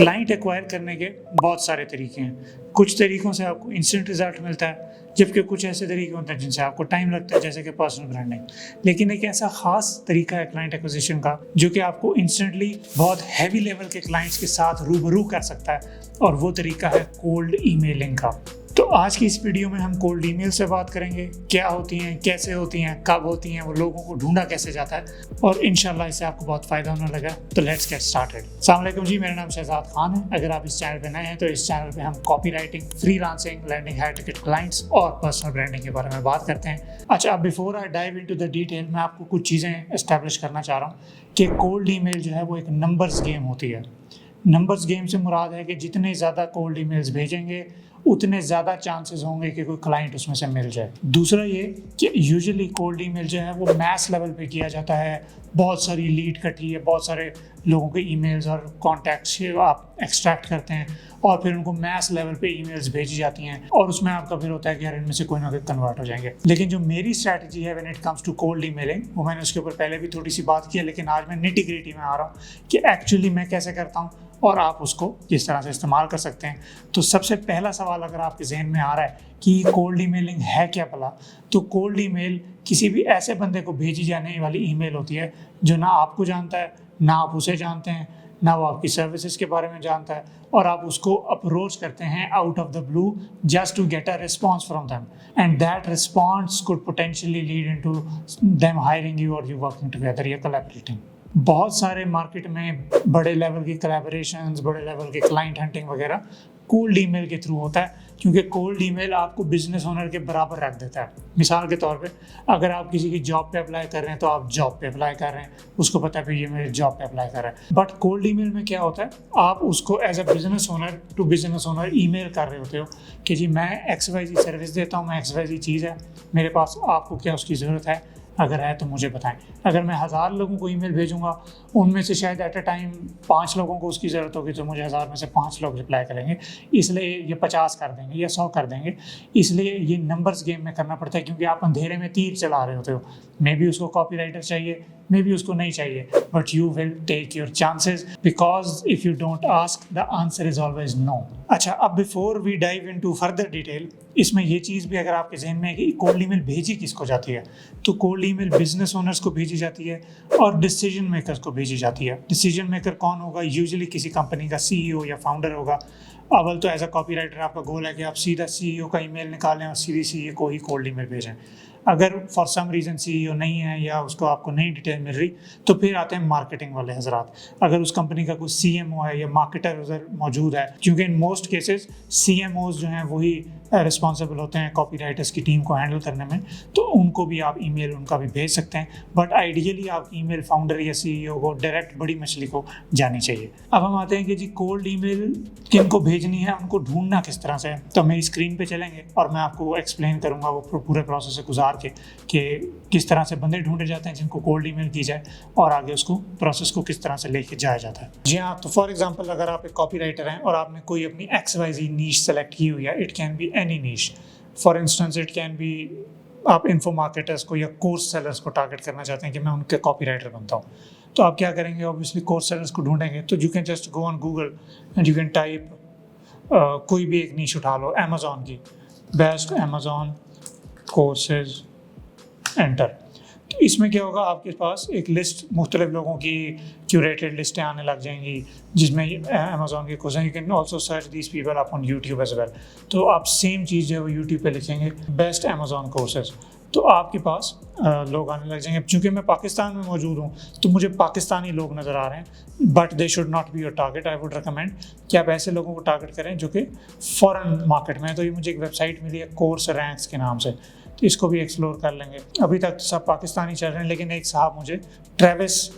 Client acquire करने के बहुत सारे तरीके हैं। कुछ तरीकों से आपको इंस्टेंट रिजल्ट मिलता है, जबकि कुछ ऐसे तरीके होते हैं जिनसे आपको टाइम लगता है, जैसे कि पर्सनल ब्रांडिंग। लेकिन एक ऐसा खास तरीका है क्लाइंट एक्विजिशन का जो कि आपको इंस्टेंटली बहुत हैवी लेवल के क्लाइंट्स के साथ रूबरू कर सकता है, और वो तरीका है कोल्ड ईमेलिंग का। तो आज की इस वीडियो में हम कोल्ड ईमेल से बात करेंगे, क्या होती हैं, कैसे होती हैं, कब होती हैं, वो लोगों को ढूंढा कैसे जाता है, और इंशाल्लाह इससे आपको बहुत फ़ायदा होने लगा। तो लेट्स गेट स्टार्टेड। अस्सलाम वालेकुम जी, मेरा नाम शहजाद खान है। अगर आप इस चैनल पे नए हैं तो इस चैनल पे हम copywriting, freelancing, landing high ticket clients और पर्सनल ब्रांडिंग के बारे में बात करते हैं। अच्छा, before I dive into the detail, मैं आपको कुछ चीज़ें एस्टैब्लिश करना चाह रहा हूँ कि कोल्ड ईमेल जो है वो एक नंबर्स गेम होती है। नंबर्स गेम से मुराद है कि जितने ज़्यादा कोल्ड ईमेल्स भेजेंगे उतने ज़्यादा चांसेस होंगे कि कोई क्लाइंट उसमें से मिल जाए। दूसरा ये कि यूजुअली कोल्ड ईमेल जो है वो मैस लेवल पे किया जाता है। बहुत सारी लीड इकट्ठी है, बहुत सारे लोगों के ईमेल्स और कॉन्टैक्ट्स आप एक्सट्रैक्ट करते हैं और फिर उनको मैस लेवल पे ईमेल्स भेजी जाती हैं, और उसमें आपका फिर होता है कि यार इनमें से कोई ना कोई कन्वर्ट हो जाएंगे। लेकिन जो मेरी स्ट्रैटेजी है when it comes to cold emailing, वो मैंने उसके ऊपर पहले भी थोड़ी सी बात की है, लेकिन आज मैं निटी ग्रिटी में आ रहा हूँ कि एक्चुअली मैं कैसे करता हूँ और आप उसको किस तरह से इस्तेमाल कर सकते हैं। तो सबसे पहला सवाल अगर आपके जहन में आ रहा है कि कोल्ड ईमेलिंग है क्या भला, तो कोल्ड ईमेल किसी भी ऐसे बंदे को भेजी जाने वाली ईमेल होती है जो ना आपको जानता है, ना आप उसे जानते हैं, ना वो आपकी सर्विसेज के बारे में जानता है, और आप उसको अप्रोच करते हैं out of the blue just to get a response from them, and that response could potentially lead into them hiring you और यू वर्किंग टुगेदर या कोलैबोरेटिंग। बहुत सारे मार्केट में बड़े लेवल की कोलैबोरेशंस, बड़े लेवल के क्लाइंट हंटिंग वगैरह कोल्ड ईमेल के थ्रू होता है, क्योंकि कोल्ड ईमेल आपको बिजनेस ओनर के बराबर रख देता है। मिसाल के तौर पे अगर आप किसी की जॉब पे अप्लाई कर रहे हैं तो आप जॉब पे अप्लाई कर रहे हैं, उसको पता है ये मेरे जॉब पे अप्लाई कर रहा है। बट कोल्ड ईमेल में क्या होता है, आप उसको as a business owner to business owner email कर रहे होते हो कि जी मैं XYZ सर्विस देता हूँ, मैं XYZ चीज़ है मेरे पास, आपको क्या उसकी ज़रूरत है, अगर है तो मुझे बताएं। अगर मैं 1000 लोगों को ईमेल भेजूंगा, उनमें से शायद एट अ टाइम 5 लोगों को उसकी ज़रूरत होगी, तो मुझे 1000 में से 5 लोग रिप्लाई करेंगे, इसलिए ये 50 कर देंगे या 100 कर देंगे। इसलिए ये नंबर्स गेम में करना पड़ता है, क्योंकि आप अंधेरे में तीर चला रहे होते हो। मे बी उसको कॉपी राइटर चाहिए, मे बी उसको नहीं चाहिए, but you will take your chances because if you don't ask the answer is always no. अच्छा, अब before we dive into further detail, इसमें ये चीज़ भी अगर आपके जहन में है कि कोल्ड ईमेल भेजी किसको जाती है, तो कोल्ड ईमेल बिजनेस ओनर्स को भेजी जाती है और डिसीजन मेकर्स को भेजी जाती है। डिसीजन मेकर कौन होगा? यूजुअली किसी कंपनी का CEO या फाउंडर होगा। अव्वल तो एज अ कॉपी राइटर आपका गोल है कि आप सीधा CEO का ईमेल निकालें और सीधी CEO को ही कोल्ड ईमेल भेजें। अगर फॉर सम रीज़न CEO नहीं है या उसको आपको नहीं डिटेल मिल रही, तो फिर आते हैं मार्केटिंग वाले हजरात। अगर उस कंपनी का कोई CMO है या मार्केटर उधर मौजूद है, क्योंकि इन मोस्ट केसेस CMOs जो हैं वही रिस्पॉन्सिबल होते हैं कॉपी राइटर्स की टीम को हैंडल करने में, तो उनको भी आप ईमेल उनका भी भेज सकते हैं। बट आइडियली आप ईमेल फाउंडर या CEO को डायरेक्ट बड़ी मछली को जानी चाहिए। अब हम आते हैं कि जी कोल्ड ईमेल किन को भेजनी है, उनको ढूंढना किस तरह से है। तो मेरी स्क्रीन पे चलेंगे और मैं आपको एक्सप्लेन करूँगा वो पूरे प्रोसेस से गुजार के कि किस तरह से बंदे ढूंढे जाते हैं जिनको कोल्ड ईमेल की जाए, और आगे उसको प्रोसेस को किस तरह से लेके जाया जाता है। जी हाँ, तो फॉर एग्जांपल अगर आप एक कॉपी राइटर हैं और आपने कोई अपनी XYZ नीश सेलेक्ट की हुई है, it can be any niche. For instance it can be आप इन्फो मार्केटर्स को या कोर्स सेलर्स को टारगेट करना चाहते हैं कि मैं उनके कॉपी राइटर बनता हूँ, तो आप क्या करेंगे? ऑब्वियसली कोर्स सेलर्स को ढूंढेंगे। तो you can just go on Google and you can type कोई भी एक नीश उठा लो, अमेजोन की बेस्ट अमेजोन कोर्सेज, एंटर। तो इसमें क्या होगा, आपके पास एक लिस्ट मुख्तलिफ लोगों की क्यूरेटेड लिस्टें आने लग जाएंगी जिसमें अमेजोन के कोर्स हैं। You can also search these people up on YouTube as well. तो आप सेम चीज़ जो है वो यूट्यूब पे लिखेंगे बेस्ट अमेजोन कोर्सेज, तो आपके पास लोग आने लग जाएंगे। चूँकि मैं पाकिस्तान में मौजूद हूँ तो मुझे पाकिस्तानी लोग नज़र आ रहे हैं, but they should not be your target. I would recommend कि आप ऐसे लोगों को टारगेट करें जो कि फॉरेन मार्केट में है। तो ये मुझे एक वेबसाइट मिली है कोर्स रैंक्स के नाम से, तो इसको भी एक्सप्लोर कर लेंगे। अभी तक सब पाकिस्तानी चल रहे हैं, लेकिन एक साहब मुझे ट्रेविस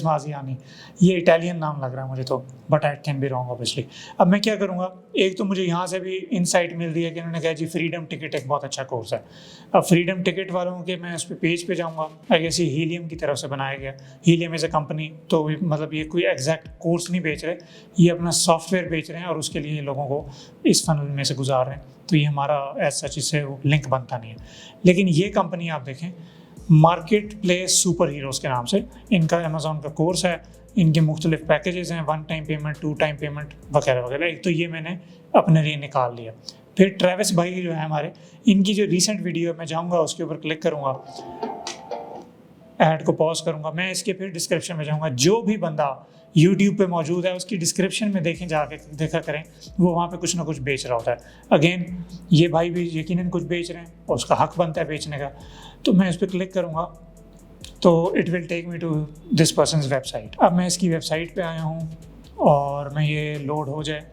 मार्जियानी, ये इटालियन नाम लग रहा है मुझे तो, but I can be wrong obviously. अब मैं क्या करूँगा, एक तो मुझे यहाँ से भी इनसाइट मिल रही है कि उन्होंने कहा जी फ्रीडम टिकट एक बहुत अच्छा कोर्स है। अब फ्रीडम टिकट वालों के मैं उस पर पेज पे जाऊँगा, आई गेस ये हीलियम की तरफ से बनाया गया। हीलियम एज ए कंपनी, तो मतलब ये कोई एग्जैक्ट कोर्स नहीं बेच रहे, ये अपना सॉफ्टवेयर बेच रहे हैं और उसके लिए लोगों को इस फनल में से गुजार रहे हैं। तो ये हमारा एज सच इससे लिंक बनता नहीं है। लेकिन ये कंपनी आप देखें, मार्केट प्लेस सुपर हीरोज़ के नाम से इनका अमेजोन का कोर्स है। इनके मुख्तलिफ पैकेजेस हैं, 1 टाइम पेमेंट, 2 टाइम पेमेंट वगैरह वगैरह। एक तो ये मैंने अपने लिए निकाल लिया। फिर ट्रेविस भाई जो है हमारे, इनकी जो रिसेंट वीडियो है मैं जाऊँगा उसके ऊपर क्लिक करूँगा, ऐड को पॉज करूँगा, मैं इसके फिर डिस्क्रिप्शन में जाऊँगा। जो भी बंदा यूट्यूब पे मौजूद है उसकी डिस्क्रिप्शन में देखें, जाके देखा करें, वो वहाँ पे कुछ ना कुछ बेच रहा होता है। अगेन ये भाई भी यकीनन कुछ बेच रहे हैं और उसका हक बनता है बेचने का। तो मैं इस पर क्लिक करूँगा तो it will take me to this person's website. अब मैं इसकी वेबसाइट पे आया हूँ और मैं ये लोड हो जाए,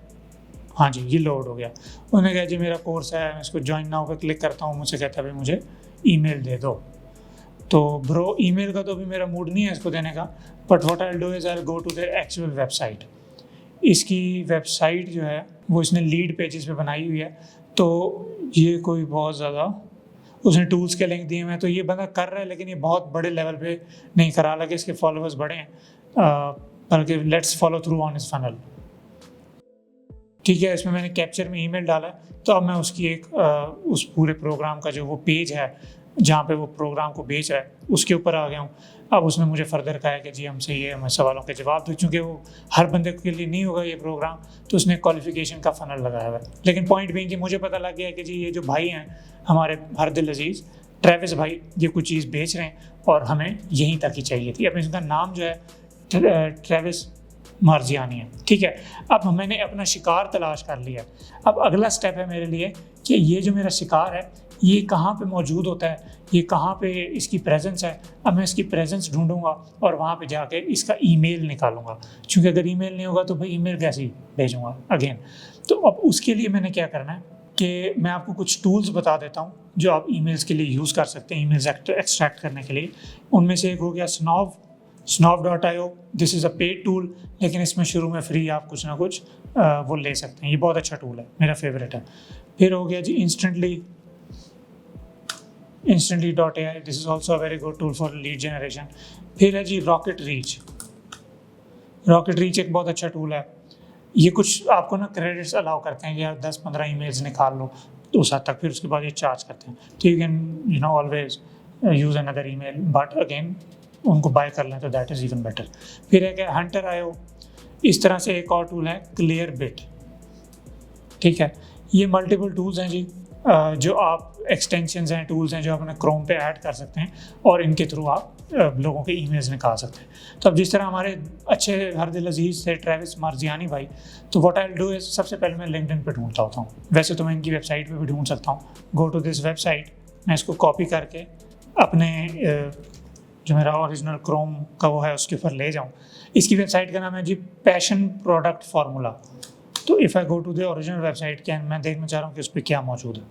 हाँ जी ये लोड हो गया। उन्होंने कहा जी मेरा कोर्स है, मैं इसको ज्वाइन नाउ पे क्लिक करता हूँ, मुझसे कहता है भाई मुझे ईमेल दे दो। तो ब्रो ईमेल का तो भी मेरा मूड नहीं है इसको देने का, but what I will do is I will go to their actual website. इसकी वेबसाइट जो है वो इसने लीड पेजेस पे बनाई हुई है, तो ये कोई बहुत ज़्यादा उसने टूल्स के लिंक दिए हुए हैं, तो ये बंदा कर रहा है लेकिन ये बहुत बड़े लेवल पे नहीं करा, हालांकि इसके फॉलोअर्स बड़े हैं, बल्कि लेट्स फॉलो थ्रू ऑन इस फनल। ठीक है, इसमें मैंने कैप्चर में ईमेल डाला है, तो अब मैं उसकी एक उस पूरे प्रोग्राम का जो वो पेज है जहाँ पे वो प्रोग्राम को बेच रहा है उसके ऊपर आ गया हूँ। अब उसने मुझे फर्दर कहा है कि जी हमसे ये हमें सवालों के जवाब दो, चूँकि वो हर बंदे के लिए नहीं होगा ये प्रोग्राम, तो उसने क्वालिफिकेशन का फ़नल लगाया हुआ है। लेकिन पॉइंट भी कि मुझे पता लग गया कि जी ये जो भाई हैं हमारे हरदिल अजीज़ ट्रेविस भाई, ये कुछ चीज़ बेच रहे हैं और हमें यहीं तक ही चाहिए थी। अब इसका नाम जो है ट्रेविस मार्जियानी है। ठीक है, अब मैंने अपना शिकार तलाश कर लिया। अब अगला स्टेप है मेरे लिए कि ये जो मेरा शिकार है ये कहाँ पे मौजूद होता है, ये कहाँ पे इसकी प्रेजेंस है। अब मैं इसकी प्रेजेंस ढूंढूंगा और वहाँ पे जाके इसका ईमेल निकालूंगा, क्योंकि अगर ईमेल नहीं होगा तो भाई ईमेल कैसे भेजूंगा अगेन। तो अब उसके लिए मैंने क्या करना है कि मैं आपको कुछ टूल्स बता देता हूँ जो आप ईमेल्स के लिए यूज़ कर सकते हैं, ईमेल्स एक्सट्रैक्ट करने के लिए। उनमें से एक हो गया snov.io। This is a paid tool, लेकिन इसमें शुरू में फ्री आप कुछ ना कुछ वो ले सकते हैं। ये बहुत अच्छा टूल है, मेरा फेवरेट है। फिर हो गया जी instantly.ai। This is also a very good tool for lead generation. फिर है जी रॉकेट रीच एक बहुत अच्छा टूल है। ये कुछ आपको ना क्रेडिट्स अलाउ करते हैं कि यार 10-15 ईमेल्स निकाल लो तो उस हद तक, फिर उसके बाद ये चार्ज करते हैं। तो you can always use another email, but again उनको बाय कर लें तो दैट इज़ इवन बेटर। फिर है कि hunter.io। इस तरह से एक और टूल है Clearbit। ठीक है, ये मल्टीपल टूल्स हैं जी, जो आप एक्सटेंशंस हैं, टूल्स हैं जो आप अपने क्रोम पे ऐड कर सकते हैं और इनके थ्रू आप लोगों के ईमेल्स निकाल सकते हैं। तो अब जिस तरह हमारे अच्छे हरदिल अजीज़ थे ट्रेविस मार्जियानी भाई, तो what I will do is सबसे पहले मैं लिंक्डइन पे ढूंढता होता हूँ। वैसे तो मैं इनकी वेबसाइट पे भी ढूंढ सकता हूँ, गो टू दिस वेबसाइट। मैं इसको कॉपी करके अपने जो मेरा ओरिजिनल क्रोम का वो है उसके ऊपर ले जाऊँ। इसकी वेबसाइट का नाम है जी पैशन प्रोडक्ट फार्मूला। तो if I go to the original website, क्या मैं देखना चाह रहा हूँ कि उस पर क्या मौजूद है।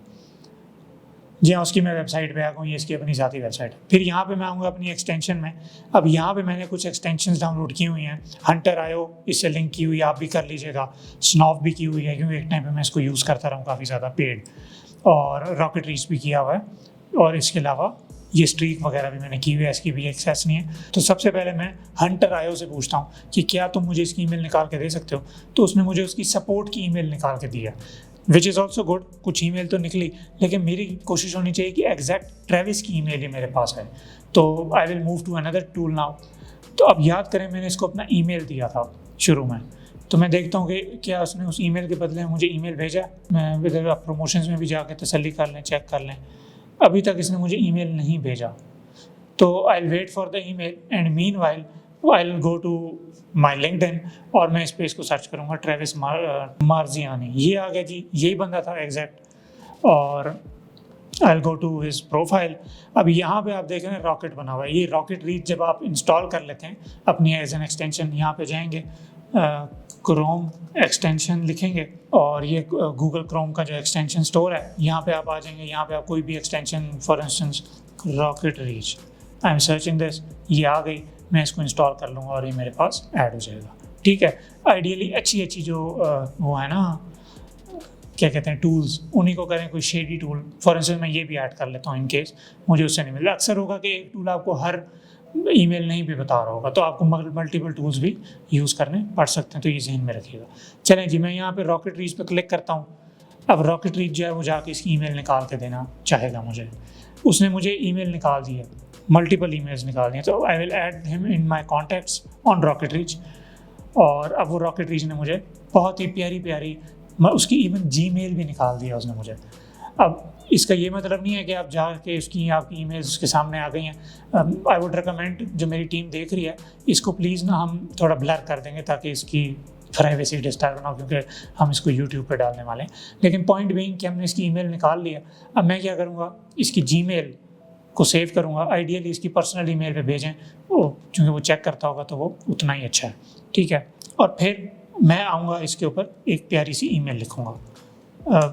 जी हाँ, उसकी मैं वेबसाइट पे आ गया, ये इसकी अपनी ज़ाती वेबसाइट है। फिर यहाँ पे मैं आऊँगा अपनी एक्सटेंशन में। अब यहाँ पे मैंने कुछ एक्सटेंशंस डाउनलोड की हुई हैं। hunter.io इससे लिंक की हुई है, आप भी कर लीजिएगा। snov भी की हुई है, क्योंकि एक टाइम पे मैं इसको यूज़ करता रहा हूँ काफ़ी ज़्यादा पेड, और रॉकेट रीच भी किया हुआ है। और इसके अलावा ये स्ट्रीक वगैरह भी मैंने की हुई है, इसकी भी एक्सेस नहीं है। तो सबसे पहले मैं hunter.io से पूछता हूँ कि क्या तुम मुझे इसकी ईमेल निकाल के दे सकते हो। तो उसने मुझे उसकी सपोर्ट की ईमेल निकाल के दी है, विच इज़ ऑल्सो गुड। कुछ ईमेल तो निकली, लेकिन मेरी कोशिश होनी चाहिए कि एग्जैक्ट ट्रेविस की ईमेल ही मेरे पास है। तो I will move to another tool now. तो अब याद करें, मैंने इसको अपना ईमेल दिया था शुरू में, तो मैं देखता हूँ कि क्या उसने उस ईमेल के बदले में मुझे ईमेल भेजा। मैं इधर प्रमोशंस में भी जाके तसल्ली कर लें, चेक कर लें, अभी तक इसने मुझे ईमेल नहीं भेजा। तो I will wait for the email and meanwhile I will go to my LinkedIn और मैं इस पे इसको सर्च करूँगा ट्रेविस मार्जियानी। ये आ गया जी, यही बंदा था एग्जैक्ट। और I will go to his profile. अब यहाँ पे आप देख रहे हैं रॉकेट बना हुआ है। ये रॉकेट रीच जब आप इंस्टॉल कर लेते हैं अपनी एज एन एक्सटेंशन, यहाँ पे जाएंगे, क्रोम एक्सटेंशन लिखेंगे और ये गूगल क्रोम का जो एक्सटेंशन स्टोर है यहाँ पे आप आ जाएंगे। यहाँ पे आप कोई भी extension, for instance rocket reach, I am searching this, ये आ गई, मैं इसको इंस्टॉल कर लूँगा और ये मेरे पास ऐड हो जाएगा। ठीक है, आइडियली अच्छी जो वो है ना, क्या कहते हैं, टूल्स, उन्हीं को करें। कोई शेडी टूल, फॉर इंस्टेंस मैं ये भी ऐड कर लेता हूँ इन केस मुझे उससे नहीं मिला। अक्सर होगा कि एक टूल आपको हर ईमेल नहीं भी बता रहा होगा, तो आपको मल्टीपल टूल्स भी यूज़ करने पड़ सकते हैं, तो ये ज़हन में रखिएगा। चलें जी, मैं यहाँ पे रॉकेट रीच पे क्लिक करता हूँ। अब रॉकेट रीच जो है वो जाके इसकी ईमेल निकाल के देना चाहेगा मुझे। उसने मुझे ईमेल निकाल दिया, मल्टीपल ईमेल्स निकाल दिए, तो I will add him in my contacts on rocket reach. और अब वो रॉकेट रीच ने मुझे बहुत ही प्यारी प्यारी, उसकी इवन जीमेल भी निकाल दिया उसने मुझे। अब इसका ये मतलब नहीं है कि आप जाके उसकी आपकी ईमेल्स उसके सामने आ गई हैं। आई वुड रिकमेंड, जो मेरी टीम देख रही है, इसको प्लीज़ ना हम थोड़ा ब्लर कर देंगे ताकि इसकी प्राइवेसी डिस्टर्ब ना हो, क्योंकि हम इसको यूट्यूब पे डालने वाले हैं। लेकिन पॉइंट बीइंग कि हमने इसकी ईमेल निकाल लिया, अब मैं क्या करूँगा, इसकी जीमेल को सेव करूँगा। आइडियली इसकी पर्सनल ईमेल पे भेजें, वो क्योंकि वो चेक करता होगा तो वो उतना ही अच्छा है, ठीक है। और फिर मैं आऊँगा इसके ऊपर एक प्यारी सी ईमेल लिखूँगा।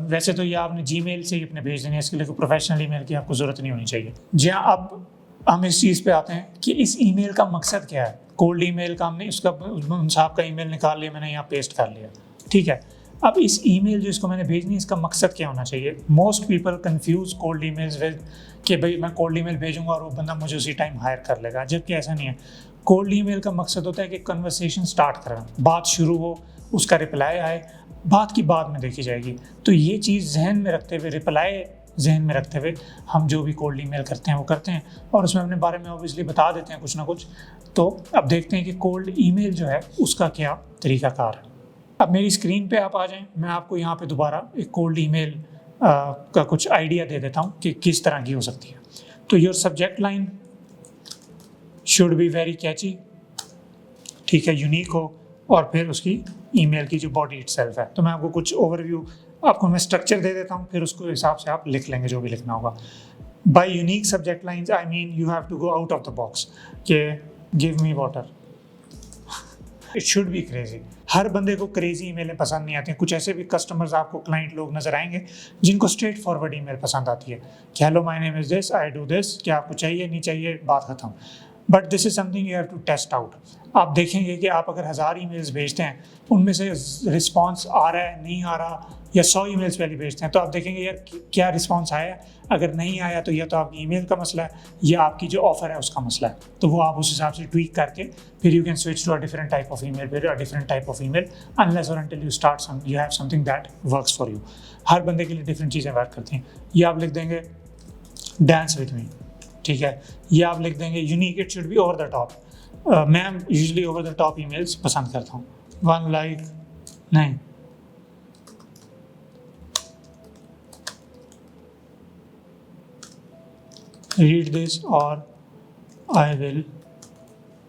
वैसे तो ये आपने जीमेल से ही अपने भेज देनी है, इसके लिए कोई प्रोफेशनल ईमेल की आपको ज़रूरत नहीं होनी चाहिए। जी हाँ, अब हम इस चीज़ पे आते हैं कि इस ईमेल का मकसद क्या है। कोल्ड ईमेल का हमने उसका साहब का ईमेल निकाल लिया, मैंने यहाँ पेस्ट कर लिया, ठीक है। अब इस ईमेल जो इसको मैंने भेजनी है, इसका मकसद क्या होना चाहिए। Most people confuse cold emails with कि भाई मैं कोल्ड ईमेल भेजूंगा और वो बंदा मुझे उसी टाइम हायर कर लेगा, जबकि ऐसा नहीं है। कोल्ड ईमेल का मकसद होता है कि कन्वर्सेशन स्टार्ट करें, बात शुरू हो, उसका रिप्लाई आए, बात की बाद में देखी जाएगी। तो ये चीज़ जहन में रखते हुए, रिप्लाई जहन में रखते हुए हम जो भी कोल्ड ईमेल करते हैं वो करते हैं, और उसमें अपने बारे में ऑब्वियसली बता देते हैं कुछ ना कुछ। तो अब देखते हैं कि कोल्ड ईमेल जो है उसका क्या तरीकाकार है। अब मेरी स्क्रीन पे आप आ जाएं, मैं आपको यहाँ पे दोबारा एक कोल्ड ईमेल का कुछ आइडिया दे देता हूँ कि किस तरह की हो सकती है। तो your subject line should be very catchy, ठीक है, यूनिक हो, और फिर उसकी ईमेल की जो बॉडी इटसेल्फ है। तो मैं आपको कुछ ओवरव्यू, आपको मैं स्ट्रक्चर दे देता हूँ, फिर उसको हिसाब से आप लिख लेंगे जो भी लिखना होगा। By unique subject lines I mean you have to go out of the box कि give me water. It should be crazy. हर बंदे को क्रेजी ईमेलें पसंद नहीं आती हैं। कुछ ऐसे भी कस्टमर्स आपको, क्लाइंट लोग नजर आएंगे जिनको स्ट्रेट फॉरवर्ड ईमेल पसंद आती है कि hello my name is this, I do this, क्या आपको चाहिए, नहीं चाहिए, बात खत्म। But this is something you have to test out. आप देखेंगे कि आप अगर 1000 ईमेल्स भेजते हैं, उनमें से रिस्पॉन्स आ रहा है, नहीं आ रहा, या 100 ईमेल्स पहले भेजते हैं, तो आप देखेंगे यार क्या रिस्पॉन्स आया। अगर नहीं आया तो या तो आपकी ईमेल का मसला है या आपकी जो ऑफर है उसका मसला है। तो वो आप उस हिसाब से ट्वीक करके फिर you can switch to a different type of email, फिर a different type of email, unless और until you start you have something that works for you. हर बंदे के लिए डिफरेंट चीज़ें वर्क करती हैं। ये आप लिख देंगे डांस विद मी, ठीक है। ये आप लिख देंगे unique, it should be over the top. मैं usually over the top emails पसंद करता हूँ। वन लाइक नहीं, रीड दिस और आई विल,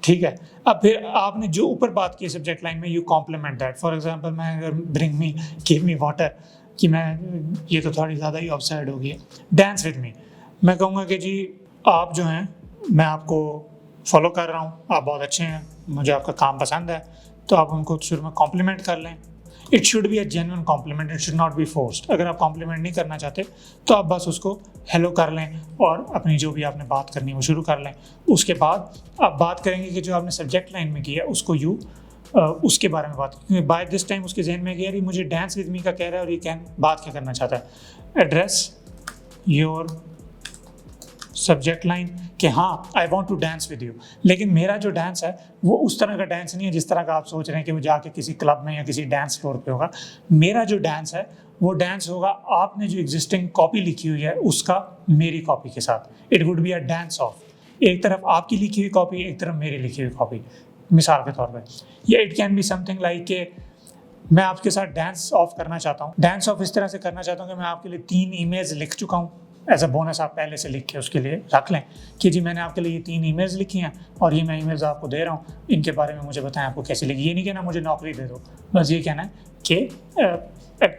ठीक है। अब फिर आपने जो ऊपर बात की सब्जेक्ट लाइन में, you compliment that. For example मैं अगर bring me, give me water, कि मैं, ये तो थोड़ी ज़्यादा ही ऑफसाइड हो गई है। डांस विद मी, मैं कहूँगा कि जी आप जो हैं, मैं आपको फॉलो कर रहा हूँ, आप बहुत अच्छे हैं, मुझे आपका काम पसंद है, तो आप उनको शुरू में कॉम्प्लीमेंट कर लें। It should be a genuine compliment, it should not be forced. अगर आप कॉम्प्लीमेंट नहीं करना चाहते तो आप बस उसको हेलो कर लें और अपनी जो भी आपने बात करनी है वो शुरू कर लें। उसके बाद आप बात करेंगे कि जो आपने सब्जेक्ट लाइन में किया उसको यू उसके बारे में बात, क्योंकि बाय दिस टाइम उसके जहन में गया, मुझे डांस विद मी का कह रहा है और ये कैन बात क्या करना चाहता है। एड्रेस योर सब्जेक्ट लाइन कि हाँ I want to dance with you, लेकिन मेरा जो डांस है वो उस तरह का डांस नहीं है जिस तरह का आप सोच रहे हैं कि वो जाके किसी क्लब में या किसी डांस फ्लोर पे होगा। मेरा जो डांस है वो डांस होगा आपने जो एग्जिस्टिंग कॉपी लिखी हुई है उसका मेरी कॉपी के साथ। It would be a dance of, एक तरफ आपकी लिखी हुई कॉपी, एक तरफ मेरी लिखी हुई कॉपी, मिसाल के तौर पर। या it can be something like के मैं आपके साथ डांस ऑफ करना चाहता हूँ। डांस ऑफ इस तरह से करना चाहता हूँ कि मैं आपके लिए 3 ईमेल्स लिख चुका हूँ, एज अ बोनस आप पहले से लिख के उसके लिए रख लें कि जी मैंने आपके लिए ये 3 ईमेल्स लिखी हैं और ये मैं ईमेल्स आपको दे रहा हूँ, इनके बारे में मुझे बताएं आपको कैसी लगी। ये नहीं कहना मुझे नौकरी दे दो, बस ये कहना है कि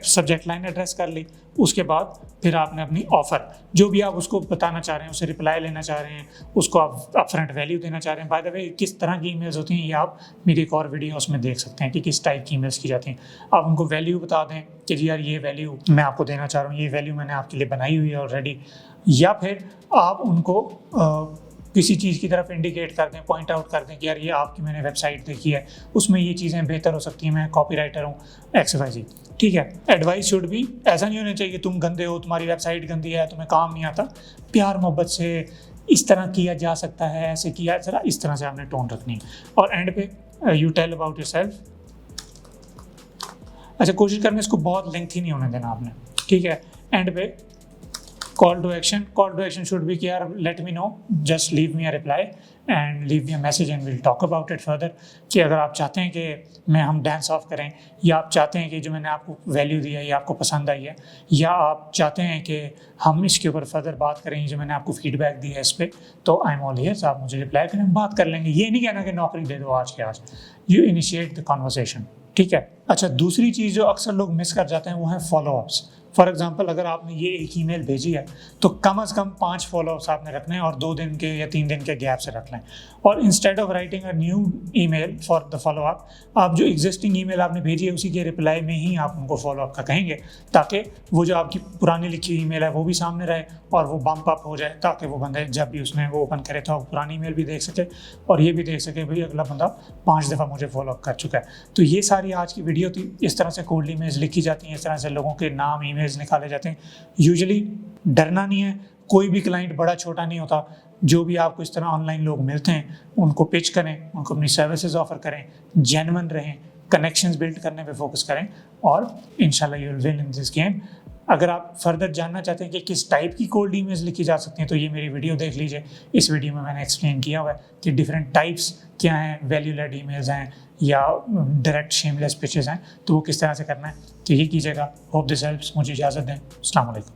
सब्जेक्ट लाइन एड्रेस कर ली। उसके बाद फिर आपने अपनी ऑफ़र जो भी आप उसको बताना चाह रहे हैं, उसे रिप्लाई लेना चाह रहे हैं, उसको आप अपफ्रंट वैल्यू देना चाह रहे हैं। बाय द वे किस तरह की ईमेल्स होती हैं ये आप मेरी एक और वीडियो उसमें देख सकते हैं कि किस टाइप की ईमेल्स की जाती हैं। आप उनको वैल्यू बता दें कि जी यार ये वैल्यू मैं आपको देना चाह रहा हूँ, ये वैल्यू मैंने आपके लिए बनाई हुई है ऑलरेडी। या फिर आप उनको किसी चीज़ की तरफ इंडिकेट कर दें, पॉइंट आउट कर दें कि यार ये आपकी मैंने वेबसाइट देखी है, उसमें ये चीज़ें बेहतर हो सकती हैं, मैं कॉपीराइटर हूँ XYZ, ठीक है। एडवाइस शुड भी ऐसा नहीं होना चाहिए तुम गंदे हो, तुम्हारी वेबसाइट गंदी है, तुम्हें काम नहीं आता। प्यार मोहब्बत से इस तरह किया जा सकता है, ऐसे किया, ज़रा इस तरह से आपने टोन रखनी है। और एंड पे यू टेल अबाउट योरसेल्फ। अच्छा, कोशिश करना इसको बहुत लेंथी नहीं होने देना आपने, ठीक है। एंड पे call to action should be कि यार let me know, just leave me a reply and leave me a message and will talk about it further. कि अगर आप चाहते हैं कि हम डांस ऑफ करें, या आप चाहते हैं कि जो मैंने आपको वैल्यू दी है ये आपको पसंद आई है, या आप चाहते हैं कि हम इसके ऊपर फर्दर बात करें, जो मैंने आपको फीडबैक दी है इस पर, तो आई एम ऑल हियर, आप मुझे रिप्लाई करें, हम बात कर लेंगे। ये नहीं कहना कि नौकरी दे दो आज के आज, यू इनिशिएट द कॉन्वर्सेशन, ठीक है। अच्छा, दूसरी चीज़ जो अक्सर लोग मिस कर जाते हैं वो है फॉलोअप्स। फॉर एग्जाम्पल, अगर आपने ये एक ईमेल भेजी है तो कम से कम 5 फॉलोअप्स आपने रखने हैं और 2 दिन के या 3 दिन के गैप से रख लें। और instead of writing a new email for the follow up, आप जो एग्जिस्टिंग ईमेल आपने भेजी है उसी के रिप्लाई में ही आप उनको फॉलोअप का कहेंगे, ताकि वो जो आपकी पुरानी लिखी हुई ईमेल है वो भी सामने रहे और वो बम्प अप हो जाए, ताकि वो बंदे जब भी उसमें वो ओपन करे तो पुरानी ईमेल भी देख सके और ये भी देख सके भाई अगला बंदा 5 दफ़ा मुझे फॉलोअप कर चुका है। तो ये सारी आज की वीडियो थी। इस तरह से कोल्ड ईमेल्स लिखी जाती हैं, इस तरह से लोगों के नाम ईमेल्स निकाले जाते हैं। यूजुअली डरना नहीं है, कोई भी क्लाइंट बड़ा छोटा नहीं होता। जो भी आपको इस तरह ऑनलाइन लोग मिलते हैं उनको पिच करें, उनको अपनी सर्विसेज ऑफर करें, जेन्युइन रहें, कनेक्शंस बिल्ड करने पे फोकस करें और इंशाल्लाह you will win in this game. अगर आप फर्दर जानना चाहते हैं कि किस टाइप की कोल्ड ईमेल्स लिखी जा सकती हैं तो ये मेरी वीडियो देख लीजिए। इस वीडियो में मैंने एक्सप्लेन किया हुआ है कि डिफरेंट टाइप्स क्या हैं, वैल्यू लेड ईमेल्स हैं या डायरेक्ट शेमलेस पिचेस हैं, तो वो किस तरह से करना है। तो ये कीजिएगा। Hope this helps. मुझे इजाज़त दें। अस्सलाम वालेकुम।